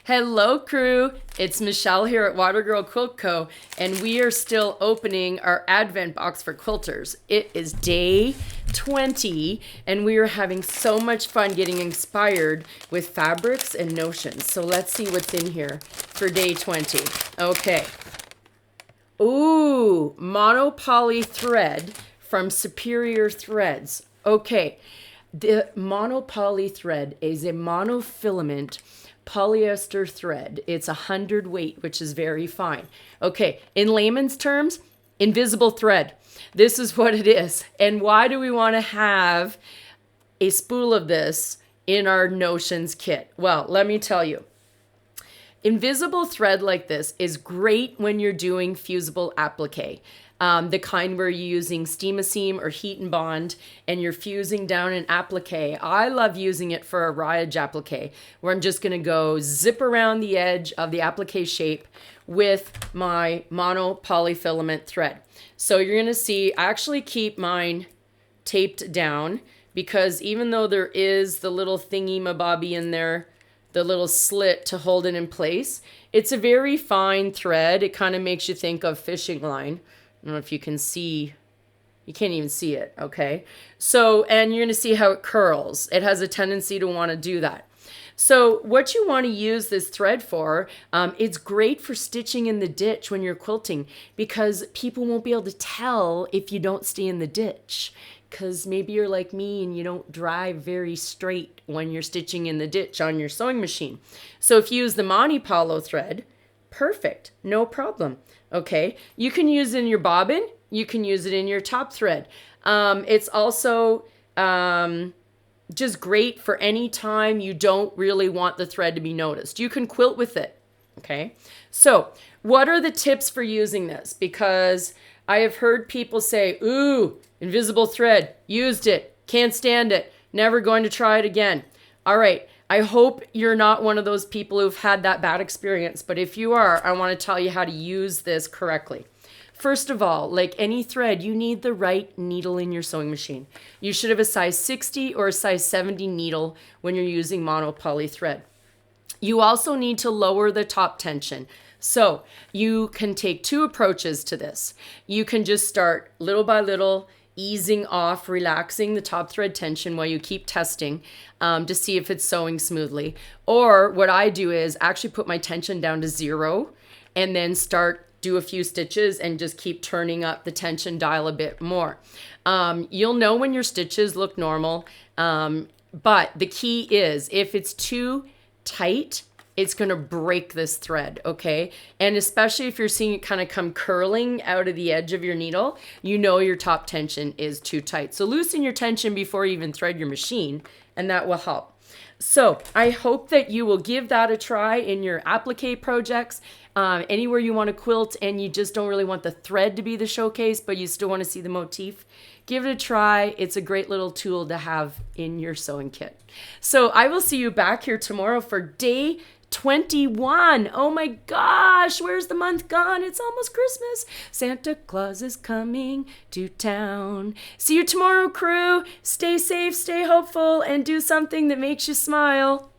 Hello crew, it's Michelle here at Watergirl Quilt Co, and we are still opening our advent box for quilters. It is day 20 and we are having so much fun getting inspired with fabrics and notions. So let's see what's in here for day 20. Okay. Ooh, monopoly thread from Superior Threads. Okay, the monopoly thread is a monofilament polyester thread. It's 100 weight, which is very fine. Okay, in layman's terms, invisible thread. This is what it is. And why do we want to have a spool of this in our notions kit? Well, let me tell you. Invisible thread like this is great when you're doing fusible applique. The kind where you're using steam-a-seam or heat and bond and you're fusing down an applique. I love using it for a rayage applique where I'm just going to go zip around the edge of the applique shape with my mono polyfilament thread. So you're going to see, I actually keep mine taped down because even though there is the little thingy-mabobby in there, the little slit to hold it in place, it's a very fine thread. It kind of makes you think of fishing line. I don't know if you can see, you can't even see it, okay? So, and you're gonna see how it curls. It has a tendency to wanna do that. So what you wanna use this thread for, it's great for stitching in the ditch when you're quilting because people won't be able to tell if you don't stay in the ditch. Because maybe you're like me and you don't drive very straight when you're stitching in the ditch on your sewing machine. So if you use the monopolo thread, perfect, no problem. Okay, you can use it in your bobbin, you can use it in your top thread. It's also just great for any time you don't really want the thread to be noticed. You can quilt with it, okay? So what are the tips for using this? Because I have heard people say, ooh, invisible thread, used it, can't stand it, never going to try it again. All right. I hope you're not one of those people who've had that bad experience, but if you are, I want to tell you how to use this correctly. First of all, like any thread, you need the right needle in your sewing machine. You should have a size 60 or a size 70 needle when you're using monopoly thread. You also need to lower the top tension. So you can take two approaches to this. You can just start little by little, easing off, relaxing the top thread tension while you keep testing to see if it's sewing smoothly. Or what I do is actually put my tension down to 0 and then do a few stitches and just keep turning up the tension dial a bit more. You'll know when your stitches look normal, but the key is if it's too tight, it's going to break this thread, okay? And especially if you're seeing it kind of come curling out of the edge of your needle, you know your top tension is too tight. So loosen your tension before you even thread your machine, and that will help. So I hope that you will give that a try in your applique projects, anywhere you want to quilt and you just don't really want the thread to be the showcase, but you still want to see the motif. Give it a try. It's a great little tool to have in your sewing kit. So I will see you back here tomorrow for day 21. Oh my gosh, where's the month gone? It's almost Christmas. Santa Claus is coming to town. See you tomorrow, crew. Stay safe, stay hopeful, and do something that makes you smile.